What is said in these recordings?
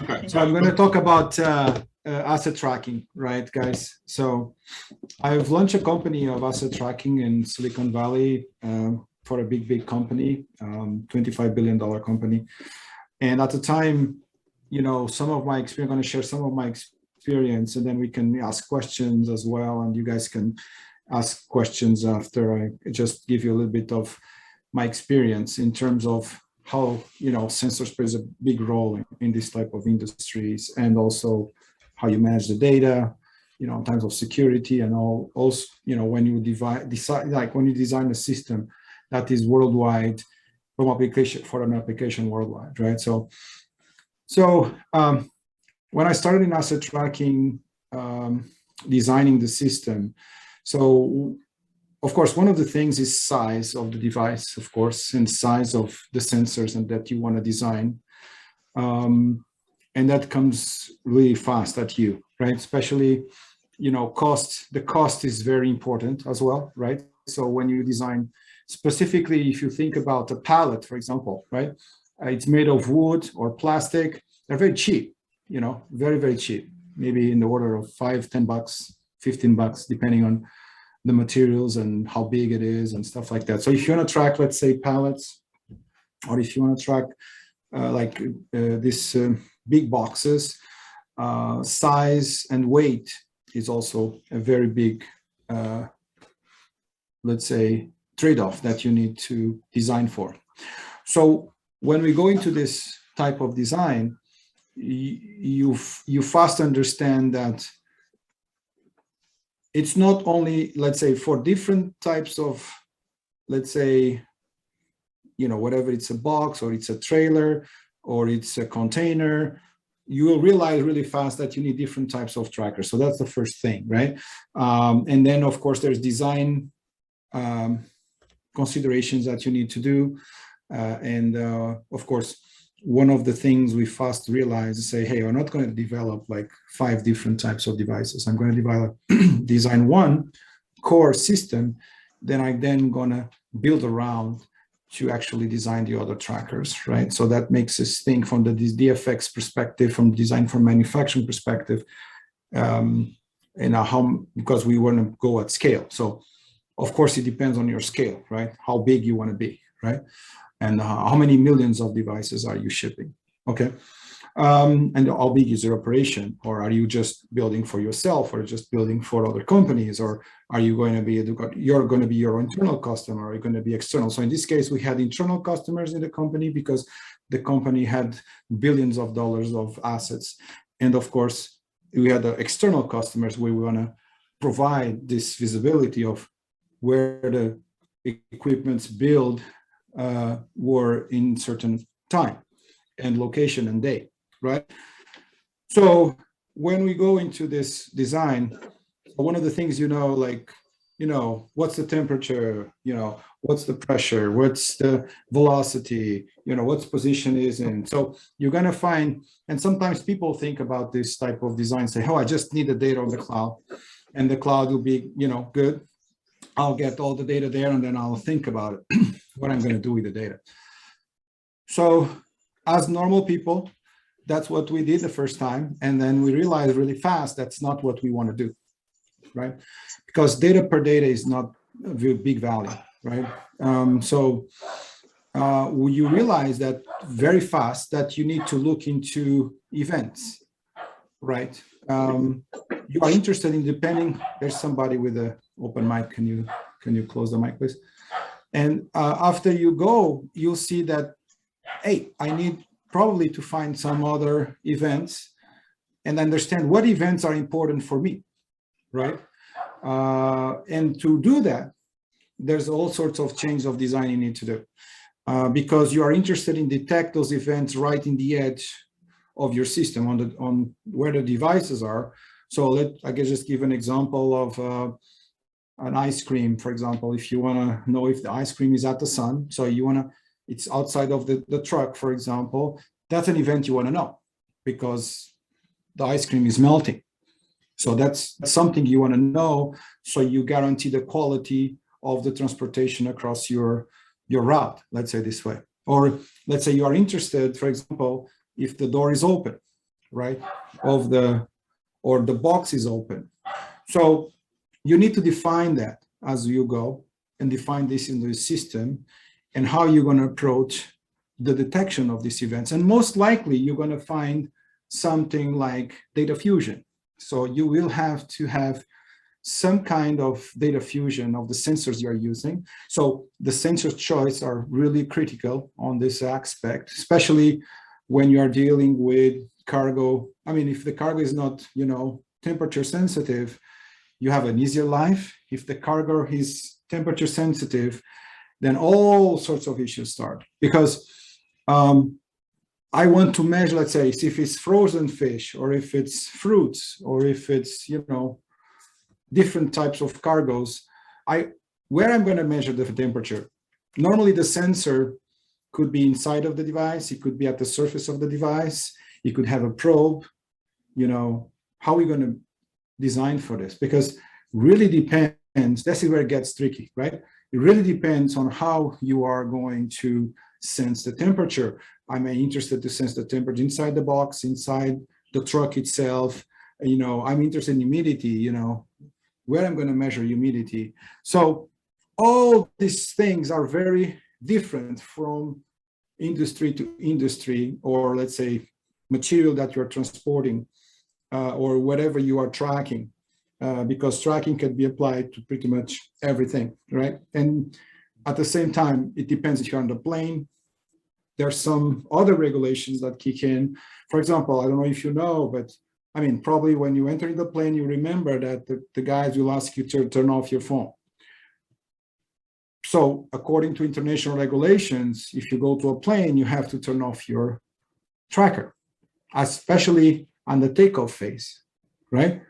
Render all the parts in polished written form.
Okay, so I'm going to talk about asset tracking, right, guys? So I've launched a company of asset tracking in Silicon Valley for a big company, $25 billion company. And at the time, you know, some of my experience, I'm going to share some of my experience, and then we can ask questions as well. And you guys can ask questions after I just give you a little bit of my experience in terms of how, you know, sensors plays a big role in this type of industries, and also how you manage the data, you know, in terms of security and all. Also, you know, when you decide, like when you design a system that is worldwide from application for an application worldwide, right? So when I started in asset tracking, designing the system, so of course, one of the things is size of the device, of course, and size of the sensors and that you want to design. And that comes really fast at you, right? Especially, you know, cost. The cost is very important as well, right? So when you design, specifically, if you think about a pallet, for example, right? It's made of wood or plastic. They're very cheap, you know, very cheap. Maybe in the order of $5, $10, $15, depending on the materials and how big it is and stuff like that. So if you want to track, let's say, pallets, or if you want to track this big boxes, size and weight is also a very big, let's say, trade-off that you need to design for. So when we go into this type of design, you fast understand that it's not only, let's say, for different types of, let's say, you know, whatever, it's a box or it's a trailer or it's a container, you will realize really fast that you need different types of trackers. So that's the first thing, right? And then, of course, there's design considerations that you need to do. Of course, one of the things we fast realize is say, hey, we're not going to develop like 5 different types of devices. I'm going to design one core system, then I'm going to build around to actually design the other trackers, right? So that makes us think from the DFX perspective, from design from manufacturing perspective, and because we want to go at scale. So of course, it depends on your scale, right? How big you want to be, right? And how many millions of devices are you shipping, okay? And how big is your operation? Or are you just building for yourself, or just building for other companies? Or are you going to be, you're going to be your internal customer, or are you going to be external? So in this case, we had internal customers in the company because the company had billions of dollars of assets. And of course, we had the external customers where we want to provide this visibility of where the equipment's build were in certain time and location and day, right? So when we go into this design, one of the things, you know, like, you know, what's the temperature, you know, what's the pressure, what's the velocity, you know, what's position is in. So you're going to find, and sometimes people think about this type of design, say, oh, I just need the data on the cloud, and the cloud will be, you know, good. I'll get all the data there, and then I'll think about it, what I'm going to do with the data. So as normal people, that's what we did the first time. And then we realized really fast that's not what we want to do, right? Because data per data is not a big value, right? You realize that very fast that you need to look into events, right? You are interested in depending, there's somebody with an open mic. Can you close the mic, please? And after you go, you'll see that, hey, I need probably to find some other events and understand what events are important for me, right? And to do that, there's all sorts of change of design you need to do because you are interested in detect those events right in the edge of your system on where the devices are. So I can just give an example of an ice cream, for example. If you want to know if the ice cream is at the sun, so it's outside of the truck, for example, that's an event you want to know because the ice cream is melting. So that's something you want to know, so you guarantee the quality of the transportation across your route, let's say this way. Or let's say you are interested, for example, if the door is open, right, of or the box is open. So you need to define that as you go and define this in the system and how you're going to approach the detection of these events. And most likely you're going to find something like data fusion. So you will have to have some kind of data fusion of the sensors you're using. So the sensor choice are really critical on this aspect, especially when you are dealing with cargo. I mean, if the cargo is not, temperature sensitive, you have an easier life. If the cargo is temperature sensitive, then all sorts of issues start. Because I want to measure, let's say, if it's frozen fish, or if it's fruits, or if it's, different types of cargoes, where I'm going to measure the temperature. Normally the sensor could be inside of the device, it could be at the surface of the device, it could have a probe. How are we going to design for this? Because really depends, this is where it gets tricky, right? It really depends on how you are going to sense the temperature. I'm interested to sense the temperature inside the box, inside the truck itself. I'm interested in humidity, where I'm going to measure humidity. So all these things are very different from industry to industry, or let's say material that you're transporting, or whatever you are tracking, because tracking can be applied to pretty much everything, right? And at the same time, it depends if you're on the plane. There's some other regulations that kick in. For example, I don't know if you know, but I mean, probably when you enter in the plane, you remember that the guys will ask you to turn off your phone. So according to international regulations, if you go to a plane, you have to turn off your tracker, especially on the takeoff phase, right?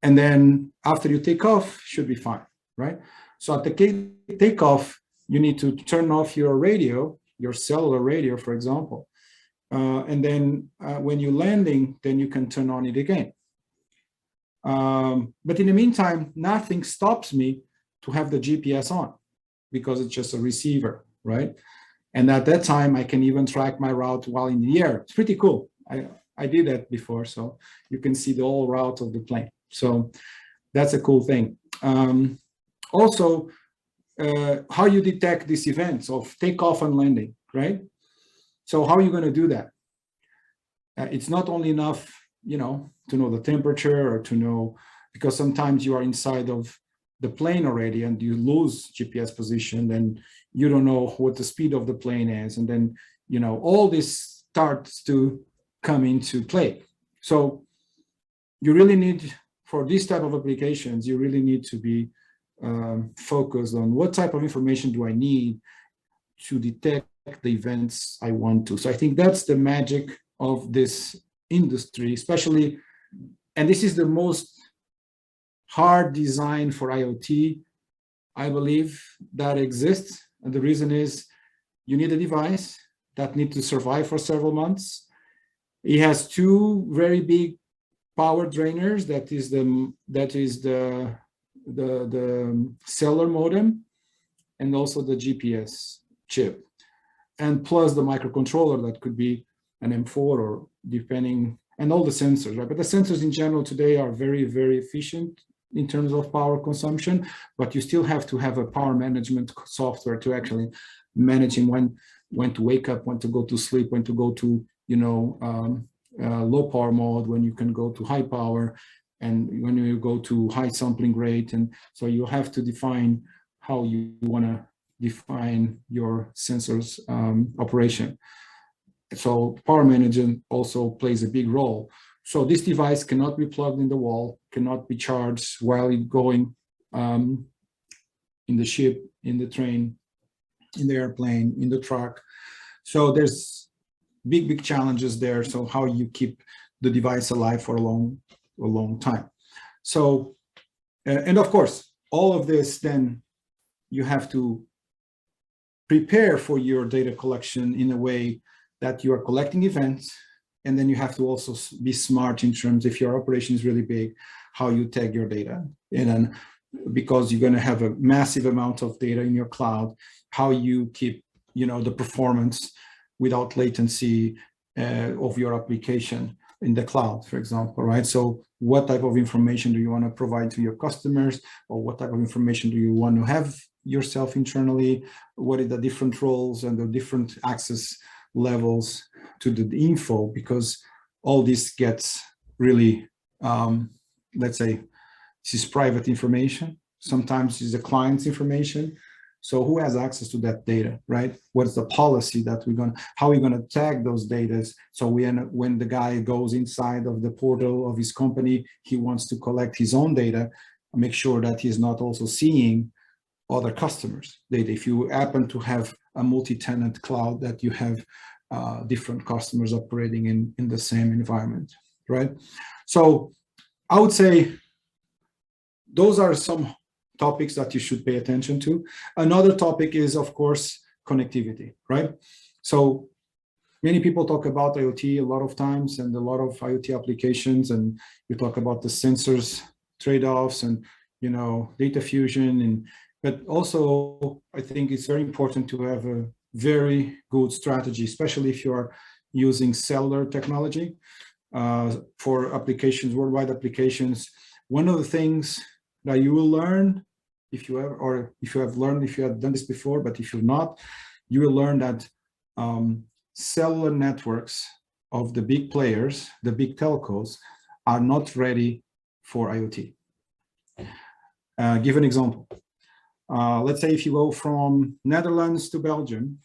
And then after you take off, should be fine, right? So at the takeoff, you need to turn off your radio, your cellular radio, for example. And then when you're landing, then you can turn on it again. But in the meantime, nothing stops me to have the GPS on, because it's just a receiver, right? And at that time, I can even track my route while in the air. It's pretty cool. I did that before, so you can see the whole route of the plane. So that's a cool thing. Also, how you detect these events of takeoff and landing, right? So how are you going to do that? It's not only enough, to know the temperature, or to know, because sometimes you are inside of the plane already and you lose GPS position, then you don't know what the speed of the plane is. And then, all this starts to come into play. So you really need, for these type of applications, you really need to be focused on what type of information do I need to detect the events I want to. So I think that's the magic of this industry, especially, and this is the most hard design for IoT, I believe, that exists. And the reason is you need a device that needs to survive for several months. It has two very big power drainers, that is the cellular modem and also the GPS chip, and plus the microcontroller that could be an M4 or depending, and all the sensors, right? But the sensors in general today are very, very efficient in terms of power consumption, but you still have to have a power management software to actually manage when to wake up, when to go to sleep, when to go to, low power mode, when you can go to high power, and when you go to high sampling rate. And so you have to define how you want to define your sensors operation. So power management also plays a big role. So this device cannot be plugged in the wall, cannot be charged while it's going in the ship, in the train, in the airplane, in the truck. So there's big challenges there. So how you keep the device alive for a long time. So, and of course, all of this, then you have to prepare for your data collection in a way that you are collecting events, and then you have to also be smart in terms, if your operation is really big, how you tag your data. And then, because you're going to have a massive amount of data in your cloud, how you keep, the performance without latency of your application. in the cloud, for example, right? So what type of information do you want to provide to your customers, or what type of information do you want to have yourself internally? What are the different roles and the different access levels to the info? Because all this gets really, let's say, this is private information. Sometimes it's the client's information. So who has access to that data, right? What's the policy that how are we gonna tag those data? So when the guy goes inside of the portal of his company, he wants to collect his own data, make sure that he's not also seeing other customers' data. If you happen to have a multi-tenant cloud, that you have different customers operating in the same environment, right? So I would say those are some topics that you should pay attention to. Another topic is, of course, connectivity, right? So many people talk about IoT a lot of times and a lot of IoT applications, and you talk about the sensors trade-offs and, you know, data fusion, but also I think it's very important to have a very good strategy, especially if you are using cellular technology for applications, worldwide applications. One of the things that you will learn, if you have done this before, but if you've not, you will learn that cellular networks of the big players, the big telcos, are not ready for IoT. Give an example. Let's say if you go from Netherlands to Belgium,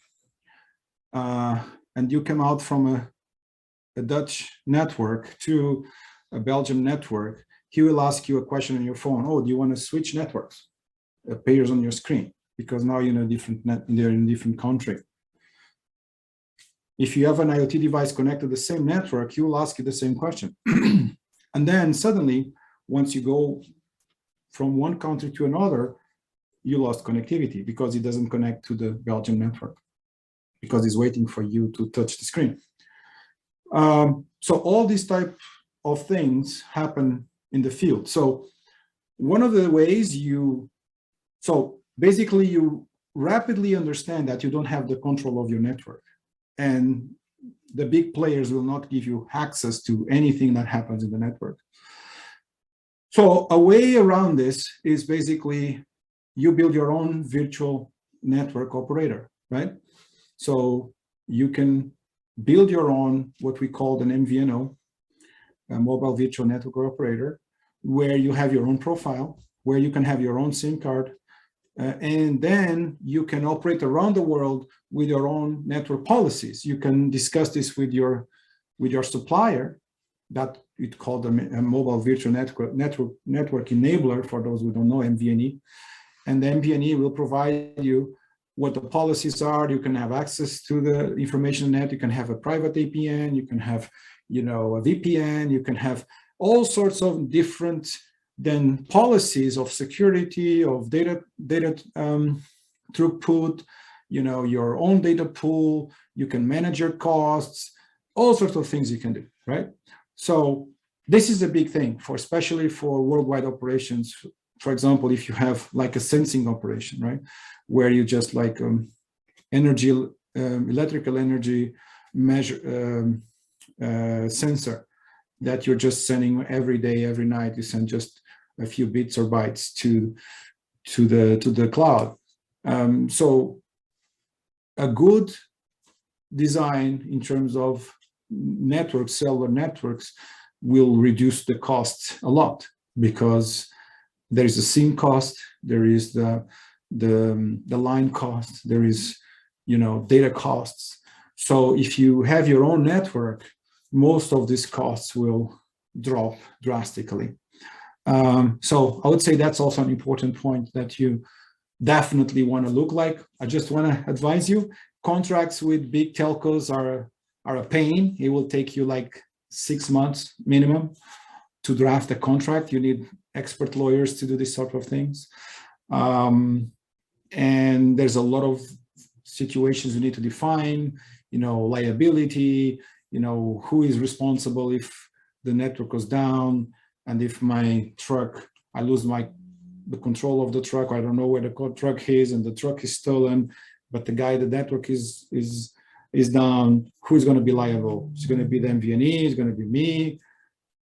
and you come out from a Dutch network to a Belgian network, he will ask you a question on your phone. Oh, do you want to switch networks? Appears on your screen, because now you're in a different they're in a different country. If you have an IoT device connected to the same network, he will ask you the same question. And then suddenly, once you go from one country to another, you lost connectivity because it doesn't connect to the Belgian network, because it's waiting for you to touch the screen. So all these type of things happen in the field. So one of the ways so basically you rapidly understand that you don't have the control of your network, and the big players will not give you access to anything that happens in the network. So a way around this is basically you build your own virtual network operator, right? So you can build your own, what we call an MVNO, a mobile virtual network operator, where you have your own profile, where you can have your own SIM card, and then you can operate around the world with your own network policies. You can discuss this with your supplier, that it's called a mobile virtual network enabler, for those who don't know, MVNE. And the MVNE will provide you what the policies are. You can have access to the information net. You can have a private APN. You can have, you know, a VPN. You can have all sorts of different then policies of security, of data throughput, you know, your own data pool. You can manage your costs, all sorts of things you can do, right? So this is a big thing, especially for worldwide operations. For example, if you have like a sensing operation, right, where you just like electrical energy sensor that you're just sending every day, every night. You send just a few bits or bytes to the cloud. So a good design in terms of networks, cellular networks, will reduce the costs a lot, because there is a SIM cost, there is the line cost, there is, you know, data costs. So if you have your own network, most of these costs will drop drastically. So I would say that's also an important point that you definitely want to look like. I just want to advise you, contracts with big telcos are a pain. It will take you like 6 months minimum to draft a contract. You need expert lawyers to do this sort of things. And there's a lot of situations you need to define, you know, liability, you know, who is responsible if the network goes down, and if my truck, I lose the control of the truck, I don't know where the truck is, and the truck is stolen, but the network is is down, who's going to be liable? It's going to be the MVNE, it's going to be me.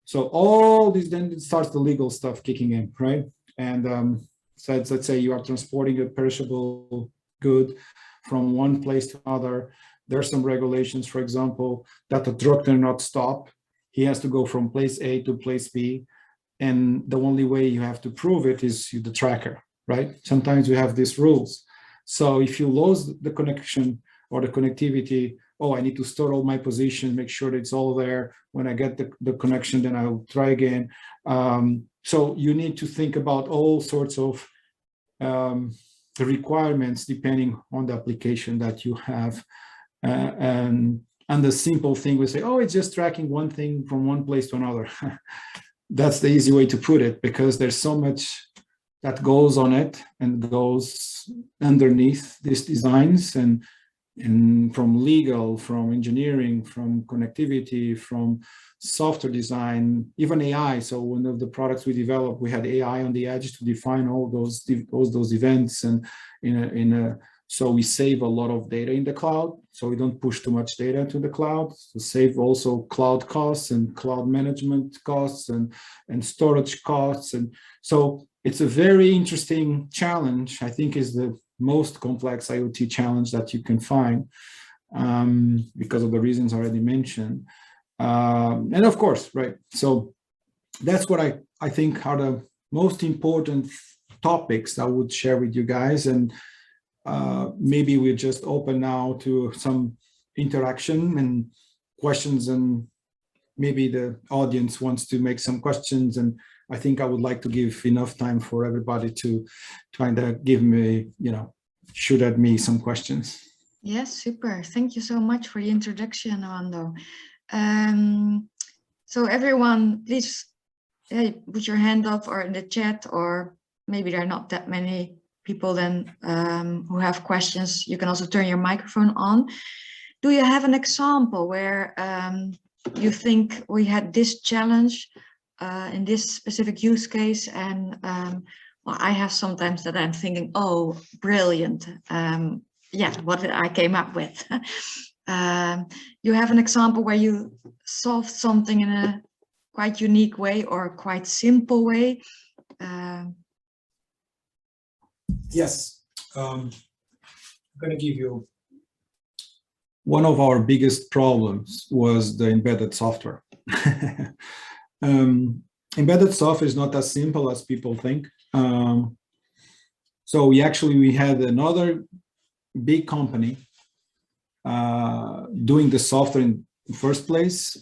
So all these, then it starts the legal stuff kicking in, right? And so let's say you are transporting a perishable good from one place to another. There's some regulations, for example, that the truck cannot stop. He has to go from place A to place B. And the only way you have to prove it is the tracker, right? Sometimes we have these rules. So if you lose the connection or the connectivity, oh, I need to store all my position, make sure that it's all there. When I get the connection, then I'll try again. So you need to think about all sorts of the requirements depending on the application that you have. And the simple thing we say, oh, it's just tracking one thing from one place to another. That's the easy way to put it, because there's so much that goes on it and goes underneath these designs, and from legal, from engineering, from connectivity, from software design, even AI. So one of the products we developed, we had AI on the edge to define all those events, and so we save a lot of data in the cloud. So we don't push too much data to the cloud to save also cloud costs and cloud management costs and storage costs. And so it's a very interesting challenge. I think is the most complex IoT challenge that you can find because of the reasons already mentioned. And of course, right. So that's what I think are the most important topics I would share with you guys. And maybe we're just open now to some interaction and questions, and maybe the audience wants to make some questions. And I think I would like to give enough time for everybody to kind of give me, shoot at me some questions. Yes, super. Thank you so much for the introduction, Armando. So everyone, please put your hand up or in the chat, or maybe there are not that many people then who have questions. You can also turn your microphone on. Do you have an example where you think we had this challenge in this specific use case? And well, I have sometimes that I'm thinking, oh, brilliant. Yeah, what I came up with. You have an example where you solved something in a quite unique way or quite simple way? Yes, I'm going to give you one of our biggest problems was the embedded software. Embedded software is not as simple as people think. So we had another big company doing the software in the first place.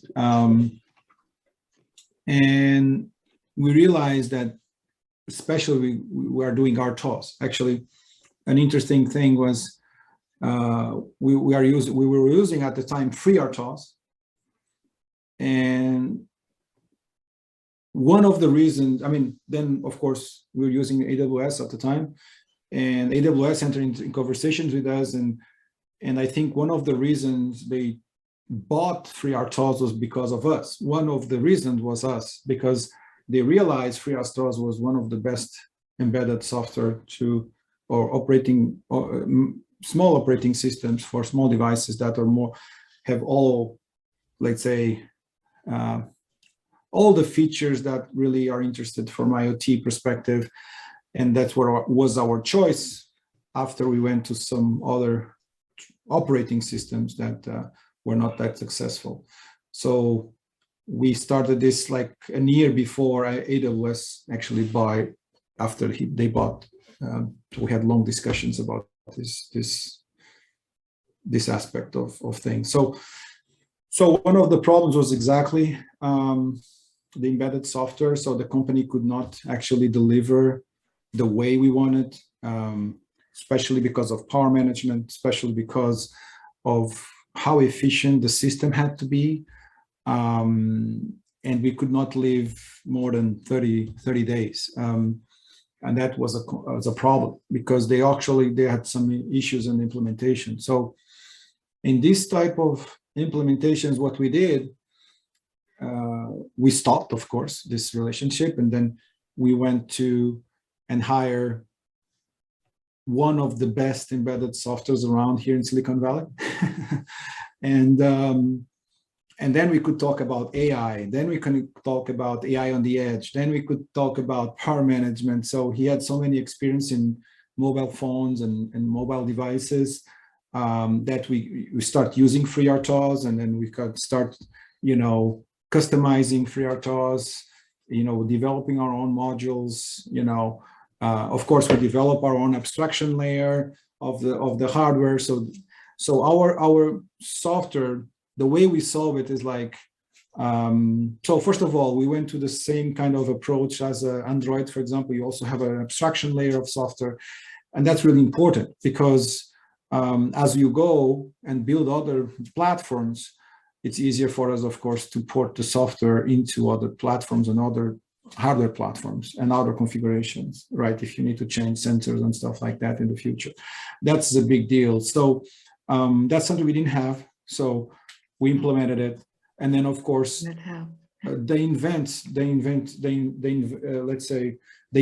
And we realized that especially we are doing RTOS. Actually, an interesting thing was we were using at the time free RTOS, and one of the reasons, then of course we were using AWS at the time, and AWS entered in conversations with us, and I think one of the reasons they bought free RTOS was because of us. One of the reasons was us, because they realized FreeRTOS was one of the best embedded software small operating systems for small devices that are have all, let's say, all the features that really are interested from IoT perspective. And that's what was our choice after we went to some other operating systems that were not that successful. So we started this like a year before AWS actually after they bought. We had long discussions about this aspect of things. So one of the problems was exactly the embedded software. So the company could not actually deliver the way we wanted, especially because of power management, especially because of how efficient the system had to be. And we could not live more than 30 days. And that was a problem because they had some issues in implementation. So in this type of implementations, what we did, we stopped, of course, this relationship, and then we went to and hire one of the best embedded softwares around here in Silicon Valley. And then we could talk about AI. Then we can talk about AI on the edge. Then we could talk about power management. So he had so many experience in mobile phones and mobile devices that we start using FreeRTOS, and then we could start, customizing FreeRTOS, developing our own modules. Of course, we develop our own abstraction layer of the hardware. So our software, the way we solve it is like, so first of all, we went to the same kind of approach as Android, for example. You also have an abstraction layer of software, and that's really important because as you go and build other platforms, it's easier for us, of course, to port the software into other platforms and other hardware platforms and other configurations, right? If you need to change sensors and stuff like that in the future, that's a big deal. So that's something we didn't have. So we implemented it, and then of course the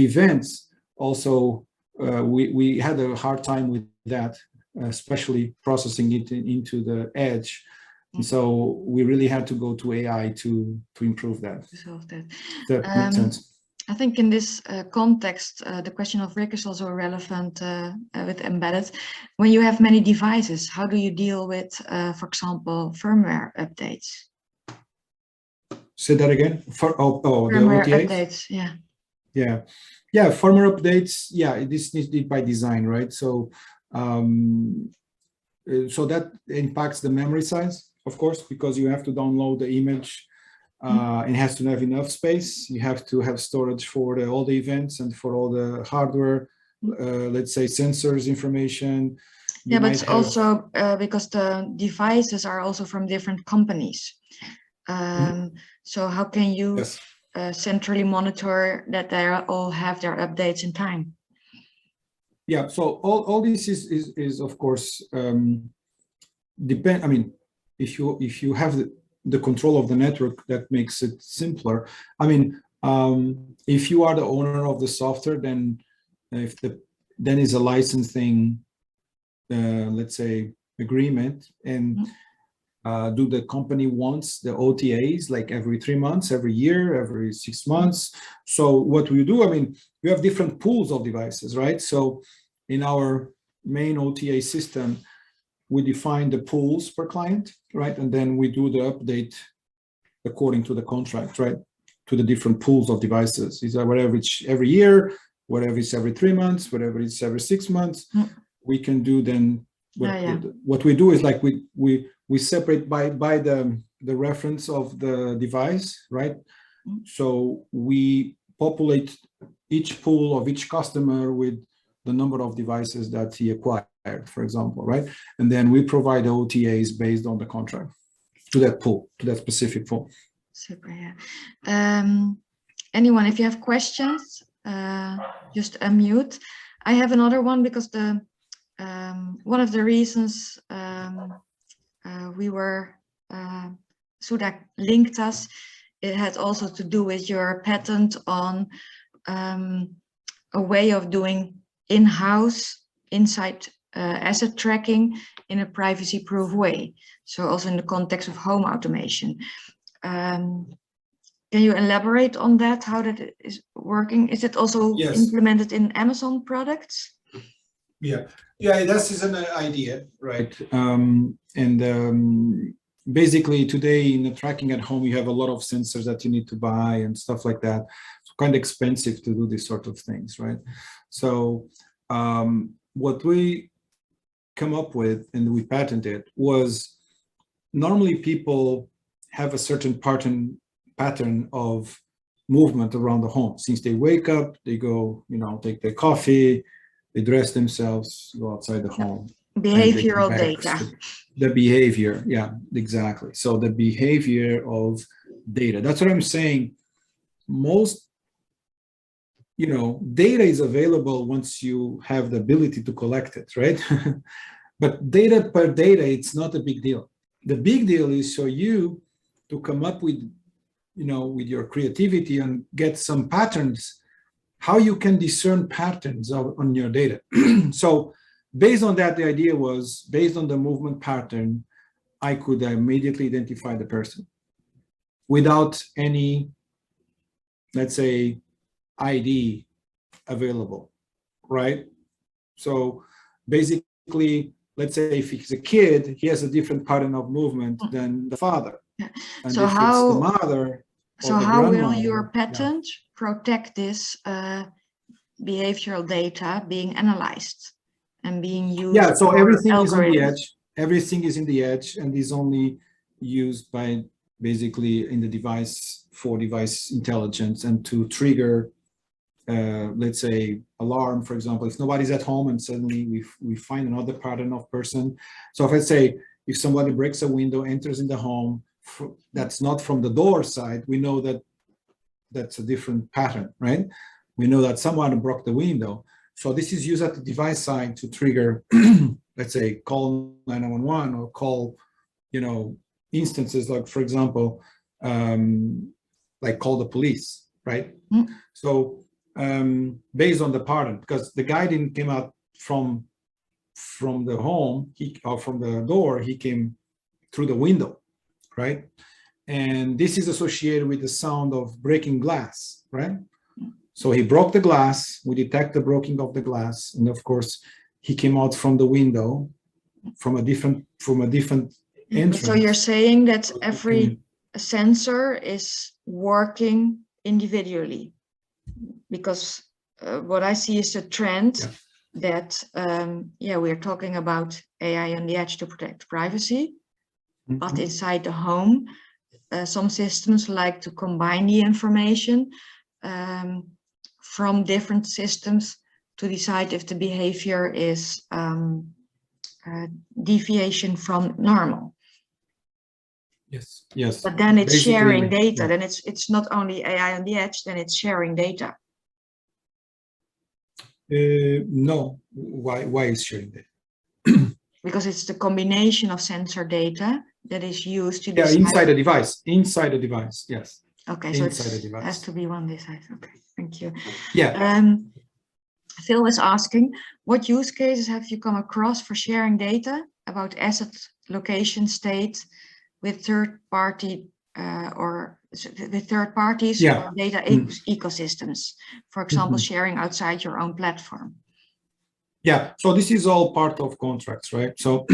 events also we had a hard time with that, especially processing it into the edge. And so we really had to go to AI to improve that. Solve that. That makes sense. I think in this context, the question of Rick is also relevant with embedded. When you have many devices, how do you deal with, for example, firmware updates? Say that again. Firmware the OTAs? updates, yeah. Yeah, firmware updates. Yeah, this is by design, right? So, so that impacts the memory size, of course, because you have to download the image. It has to have enough space. You have to have storage for all the events and for all the hardware, let's say sensors information. Yeah, but it's also because the devices are also from different companies. So how can you centrally monitor that they all have their updates in time? Yeah, so all this is of course depend. I mean, if you have the control of the network, that makes it simpler. I mean, if you are the owner of the software, then then is a licensing, let's say, agreement, and do the company wants the OTAs like every 3 months, every year, every 6 months? So what we do, I mean, we have different pools of devices, right? So in our main OTA system, we define the pools per client, right? And then we do the update according to the contract, right? To the different pools of devices. Is that whatever it's every year, whatever it's every 3 months, whatever it's every 6 months, we can do then. What we do is like we separate by the reference of the device, right? So we populate each pool of each customer with the number of devices that he acquired, for example, right? And then we provide OTAs based on the contract to that pool, to that specific pool. Super, yeah. Anyone, if you have questions, just unmute. I have another one because one of the reasons Sudak linked us, it had also to do with your patent on a way of doing in-house insight asset tracking in a privacy-proof way. So also in the context of home automation. Can you elaborate on that, how that is working? Is it also implemented in Amazon products? Yeah, this is an idea, right? Basically today in the tracking at home, you have a lot of sensors that you need to buy and stuff like that. It's kind of expensive to do these sort of things, right? So what we come up with and we patented was, normally people have a certain pattern of movement around the home. Since they wake up, they go, take their coffee, they dress themselves, go outside the home. Behavioral data. The behavior, yeah, exactly. So the behavior of data. That's what I'm saying. Most, data is available once you have the ability to collect it, right? But data per data, it's not a big deal. The big deal is for you to come up with, with your creativity and get some patterns how you can discern patterns on your data. So based on that, the idea was, based on the movement pattern, I could immediately identify the person without any, let's say, ID available, right? So basically, let's say if he's a kid, he has a different pattern of movement than the father. And So if it's the mother or the how will grandmother, your patent protect this behavioral data being analyzed and being used? Yeah, so everything is on the algorithms? edge. Everything is in the edge and is only used by basically in the device for device intelligence and to trigger, let's say, alarm, for example, if nobody's at home and suddenly we find another pattern of person. So if I say, if somebody breaks a window, enters in the home, that's not from the door side, we know that that's a different pattern, right? We know that someone broke the window. So this is used at the device side to trigger, let's say, call 911 or call, instances like, for example, like call the police, right? Mm. So based on the pattern, because the guy didn't came out from the home, or from the door, he came through the window, right? And this is associated with the sound of breaking glass, right? So he broke the glass, we detect the breaking of the glass, and of course, he came out from the window from a different entrance. So you're saying that every sensor is working individually, because what I see is a trend that, we're talking about AI on the edge to protect privacy, but inside the home, some systems like to combine the information from different systems to decide if the behavior is deviation from normal. Yes, yes. But then it's basically, sharing data. Then it's not only AI on the edge, then it's sharing data. No, why is sharing data? Because it's the combination of sensor data that is used to decide. Inside the device, yes. Okay, so it has to be one device. Okay, thank you. Yeah. Phil is asking, what use cases have you come across for sharing data about asset location state with third parties or data ecosystems, for example, sharing outside your own platform? Yeah, so this is all part of contracts, right? So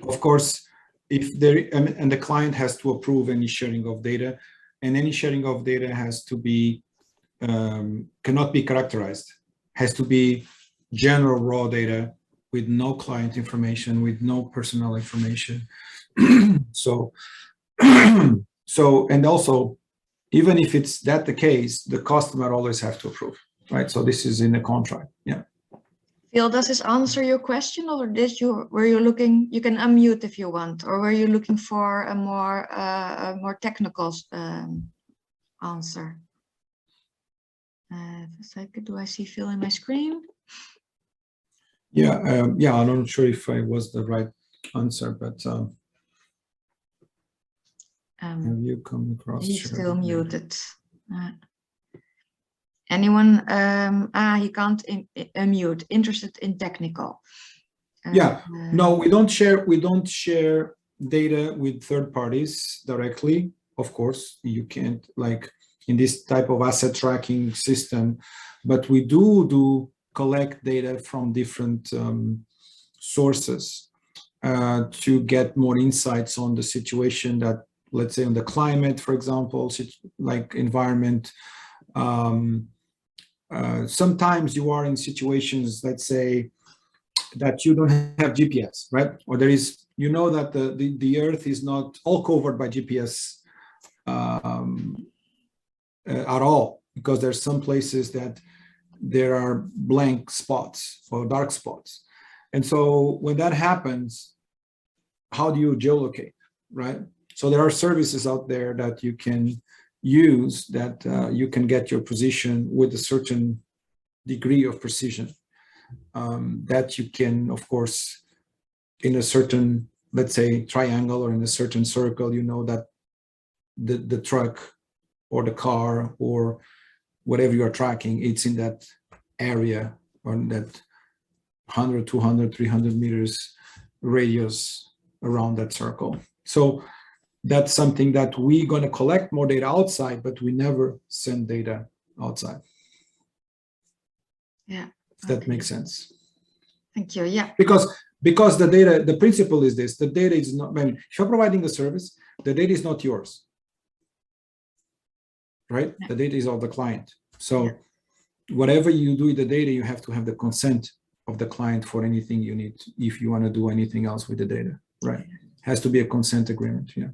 of course, if there, and the client has to approve any sharing of data, and any sharing of data has to be, cannot be characterized, has to be general raw data with no client information, with no personal information. So, and also, even if it's that the case, the customer always have to approve, right? So this is in the contract, yeah. Phil, does this answer your question, or were you looking? You can unmute if you want, or were you looking for a more technical answer? A second, do I see Phil in my screen? Yeah, I'm not sure if I was the right answer, but have you come across? He's still muted. Anyone? He can't unmute. Interested in technical? No, we don't share data with third parties directly. Of course, you can't, like in this type of asset tracking system, but we do collect data from different sources to get more insights on the situation that, let's say, on the climate, for example, like environment. Sometimes you are in situations, let's say, that you don't have GPS, right? Or there is, that the Earth is not all covered by GPS at all, because there's some places that there are blank spots or dark spots. And so when that happens, how do you geolocate, right? So there are services out there that you can use that you can get your position with a certain degree of precision that you can, of course, in a certain, let's say, triangle or in a certain circle, that the truck or the car or whatever you are tracking, it's in that area or that 100, 200, 300 meters radius around that circle. So that's something that we're going to collect more data outside, but we never send data outside. Yeah. If that makes sense. Thank you. Yeah. Because the data, the principle is this: the data is not. I mean, if you're providing a service, the data is not yours, right? Yeah. The data is of the client. So whatever you do with the data, you have to have the consent of the client for anything you need if you want to do anything else with the data, right? Has to be a consent agreement. Yeah.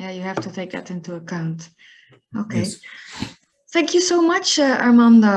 Yeah, you have to take that into account. Okay. Yes. Thank you so much, Armando.